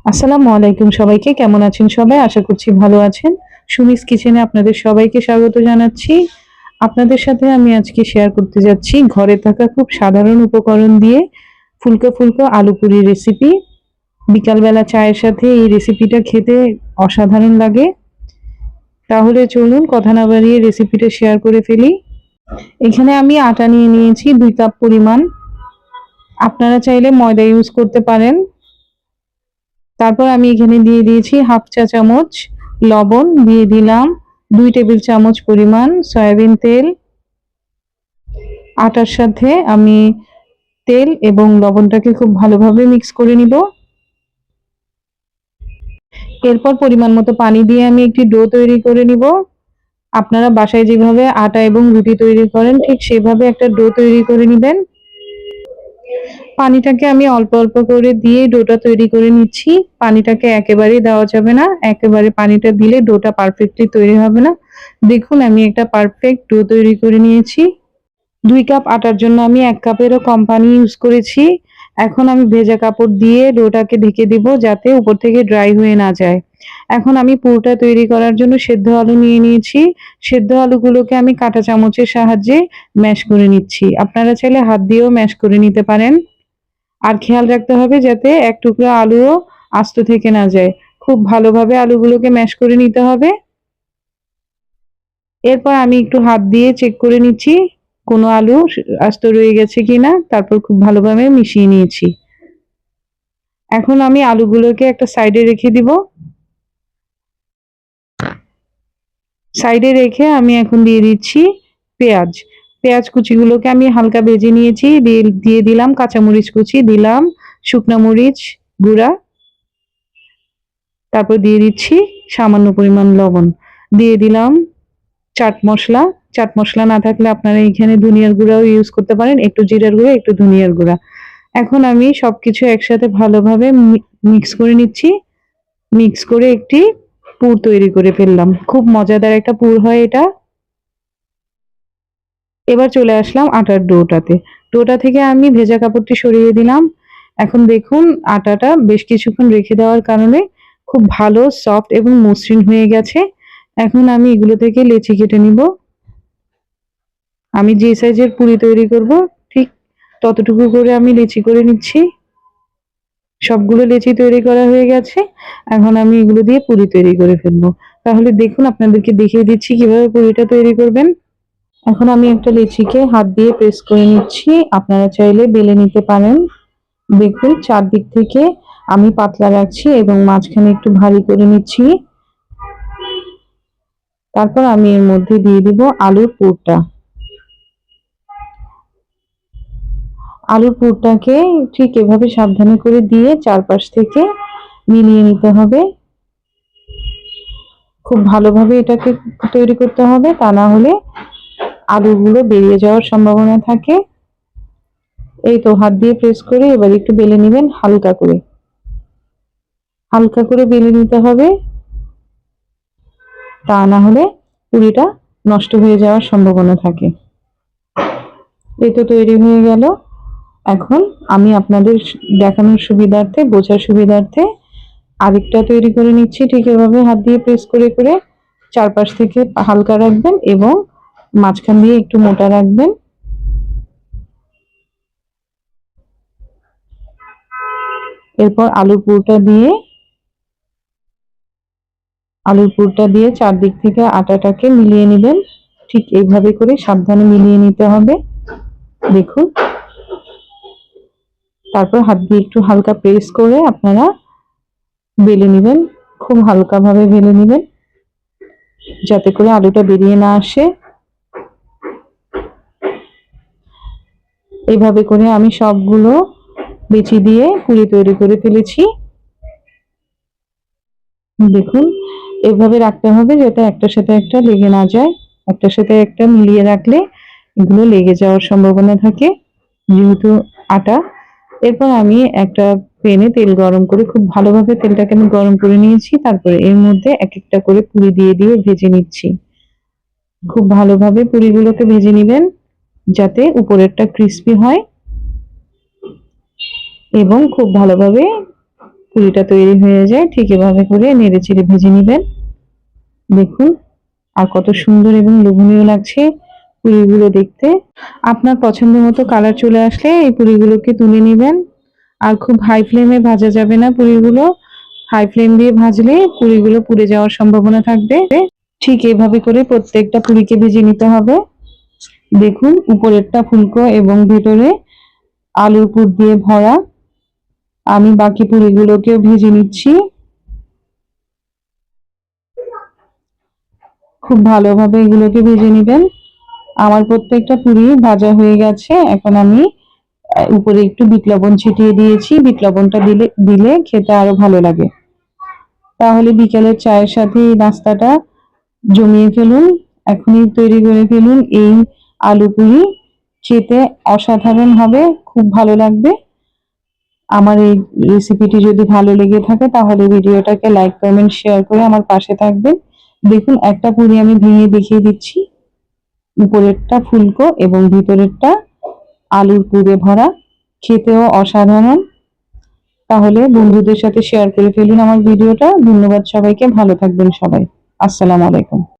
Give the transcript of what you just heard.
আসসালামু আলাইকুম সবাইকে। কেমন আছেন সবাই? আশা করছি ভালো আছেন। সুমিস কিচেনে আপনাদের সবাইকে স্বাগত জানাচ্ছি। আপনাদের সাথে আমি আজকে শেয়ার করতে যাচ্ছি ঘরে থাকা খুব সাধারণ উপকরণ দিয়ে ফুলকো ফুলকো আলু পুরি রেসিপি। বিকালবেলা চায়ের সাথে এই রেসিপিটা খেতে অসাধারণ লাগে। তাহলে চলুন কথা না বাড়িয়ে রেসিপিটা শেয়ার করে ফেলি। এখানে আমি আটা নিয়ে নিয়েছি 2 কাপ পরিমাণ। আপনারা চাইলে ময়দা ইউজ করতে পারেন। তারপর আমি এখানে দিয়ে দিয়েছি হাফ চা চামচ লবণ, দিয়ে দিলাম 2 টেবিল চামচ পরিমাণ সয়াবিন তেল। আটার সাথে আমি তেল এবং লবণটাকে খুব ভালোভাবে মিক্স করে নিব। এরপর পরিমাণ মতো পানি দিয়ে আমি একটি ডো তৈরি করে নিব। আপনারা বাসায় যেভাবে আটা এবং রুটি তৈরি করেন ঠিক সেভাবে একটা ডো তৈরি করে নেবেন। পানিটাকে আমি অল্প অল্প করে দিয়ে ডোটা তৈরি করে নিচ্ছি। পানিটাকে একেবারেই দেওয়া যাবে না, একেবারে পানিটা দিলে ডোটা পারফেক্টলি তৈরি হবে না। দেখুন আমি একটা পারফেক্ট ডো তৈরি করে নিয়েছি। 2 কাপ আটার জন্য আমি 1 কাপেরও কম পানি ইউজ করেছি। এখন আমি ভেজা কাপড় দিয়ে ডোটাকে ঢেকে দিব যাতে উপর থেকে ড্রাই হয়ে না যায়। এখন আমি পুরটা তৈরি করার জন্য সেদ্ধ আলু নিয়ে নিয়েছি। সেদ্ধ আলুগুলোকে আমি কাঁটা চামচের সাহায্যে ম্যাশ করে নিচ্ছি। আপনারা চাইলে হাত দিয়েও ম্যাশ করে নিতে পারেন। আর খেয়াল রাখতে হবে যাতে এক টুকরা আলুও আস্ত থেকে না যায়। খুব ভালোভাবে আলুগুলোকে ম্যাশ করে নিতে হবে। এরপর আমি একটু হাত দিয়ে চেক করে নিচ্ছি কোনো আলু আস্ত রয়ে গেছে কিনা। তারপর খুব ভালোভাবে মিশিয়ে নিয়েছি। এখন আমি আলুগুলোকে একটা সাইডে রেখে দিব। সাইডে রেখে আমি এখন দিয়ে দিচ্ছি পেঁয়াজ। পেঁয়াজ কুচিগুলোকে আমি হালকা ভেজে নিয়েছি। দিয়ে দিলাম কাঁচামরিচ কুচি, দিলাম শুকনা মরিচ গুঁড়া, তারপর দিয়ে দিচ্ছি সামান্য পরিমাণ লবণ, দিয়ে দিলাম চাট মশলা। চাট মশলা না থাকলে আপনারা এখানে ধনিয়ার গুঁড়াও ইউজ করতে পারেন, একটু জিরার গুঁড়া একটু ধনিয়ার গুঁড়া। এখন আমি সবকিছু একসাথে ভালোভাবে মিক্স করে নিচ্ছি। মিক্স করে একটি পুর তৈরি করে ফেললাম। খুব মজাদার একটা পুর হয় এটা। এবার চলে আসলাম আটার ডোটাতে। ডোটা থেকে আমি ভেজা কাপড়টি সরিয়ে দিলাম। এখন দেখুন আটাটা বেশ কিছুক্ষণ রেখে দেওয়ার কারণে খুব ভালো সফট এবং মসৃণ হয়ে গেছে। এখন আমি এগুলো থেকে লেচি কেটে নিব। আমি যে সাইজের পুরি তৈরি করব ঠিক ততটুকু করে আমি লেচি করে নিচ্ছি। সবগুলো লেচি তৈরি করা হয়ে গেছে। এখন আমি এগুলো দিয়ে পুরি তৈরি করে ফেলবো। তাহলে দেখুন আপনাদেরকে দেখিয়ে দিচ্ছি কিভাবে পুরিটা তৈরি করবেন। এখন আমি একটা লেচিকে হাত দিয়ে প্রেস করে নিচ্ছি। আপনারা চাইলে বেলে নিতে পারেন। দেখুন চারদিক থেকে আমি পাতলা রাখছি এবং মাঝখানে একটু ভারী করে নিচ্ছি। তারপর আমি এর মধ্যে দিয়ে দিব আলুর পুরটা। আলুর পুরটাকে ঠিক এভাবে সাবধানে করে দিয়ে চারপাশ থেকে মিলিয়ে নিতে হবে। খুব ভালোভাবে এটাকে তৈরি করতে হবে, তা না হলে আলুগুলো বেরিয়ে যাওয়ার সম্ভাবনা থাকে। এই তো হাত দিয়ে প্রেস করে এবার একটু বেলে নেবেন হালকা করে। হালকা করে বেলে নিতে হবে, তা না হলে পুরিটা নষ্ট হয়ে যাওয়ার সম্ভাবনা থাকে। এই তো তৈরি হয়ে গেল। এখন আমি আপনাদের দেখানোর সুবিধার্থে, বোঝার সুবিধার্থে আরেকটা তৈরি করে নিচ্ছি। ঠিক এভাবে হাত দিয়ে প্রেস করে করে চারপাশ থেকে হালকা রাখবেন এবং মাঝখান দিয়ে একটু মোটা রাখবেন। এরপর আলুর পুরটা দিয়ে চারদিক থেকে আটাটাকে মিলিয়ে নেবেন। ঠিক এইভাবে করে সাবধানে মিলিয়ে নিতে হবে। দেখুন, তারপর হাত দিয়ে একটু হালকা প্রেস করে আপনারা বেলে নেবেন। খুব হালকা ভাবে বেলে নেবেন যাতে করে আলুটা বেরিয়ে না আসে। এইভাবে করে আমি সবগুলো বেচি দিয়ে পুরি তৈরি করে ফেলেছি। দেখুন এভাবে রাখতে হবে যাতে একটার সাথে একটা লেগে না যায়। একটার সাথে একটা মিলিয়ে রাখলে এগুলো লেগে যাওয়ার সম্ভাবনা থাকে যেহেতু আটা। এরপর আমি একটা প্যানে তেল গরম করে খুব ভালোভাবে তেলটাকে আমি গরম করে নিয়েছি। তারপরে এর মধ্যে এক একটা করে পুরি দিয়ে দিয়ে ভেজে নিচ্ছি। খুব ভালোভাবে পুরিগুলোকে ভেজে নেবেন যাতে উপরেরটা ক্রিস্পি হয় এবং খুব ভালোভাবে পুরিটা তৈরি হয়ে যায়, ঠিক এভাবে করে নেড়ে চেড়ে ভেজে নেবেন। দেখুন আর কত সুন্দর এবং লোভনীয় লাগছে পুরিগুলো দেখতে। আপনার পছন্দ মতো কালার চলে আসলে এই পুরিগুলোকে তুলে নেবেন। আর খুব হাই ফ্লেমে ভাজা যাবে না পুরিগুলো, হাই ফ্লেম দিয়ে ভাজলে পুরিগুলো পুড়ে যাওয়ার সম্ভাবনা থাকবে। ঠিক এভাবে করে প্রত্যেকটা পুরিকে ভেজে নিতে হবে। দেখুন উপরেরটা ফুলকো এবং ভেতরে আলুর পুর দিয়ে ভরা। আমি বাকি পুরিগুলোকেও ভেজে নিচ্ছি। খুব ভালোভাবে এগুলোকে ভেজে নেবেন। আমার প্রত্যেকটা পুরি ভাজা হয়ে গেছে। এখন আমি উপরে একটু বিট লবণ ছিটিয়ে দিয়েছি। বিট লবণটা দিলে দিলে খেতে আরো ভালো লাগে। তাহলে বিকেলের চায়ের সাথে এই নাস্তাটা জমিয়ে ফেলুন, এখনই তৈরি করে ফেলুন এই আলু পুরি। খেতে অসাধারণ হবে, খুব ভালো লাগবে। আমার এই রেসিপিটি যদি ভালো লেগে থাকে তাহলে ভিডিওটাকে লাইক কমেন্ট শেয়ার করে আমার পাশে থাকবেন। দেখুন একটা পুরি আমি ভেঙে দেখিয়ে দিচ্ছি। উপরেরটা ফুলকো এবং ভিতরেরটা আলুর পুরে ভরা, খেতেও অসাধারণ। তাহলে বন্ধুদের সাথে শেয়ার করে ফেলুন আমার ভিডিওটা। ধন্যবাদ সবাইকে, ভালো থাকবেন সবাই। আসসালামু আলাইকুম।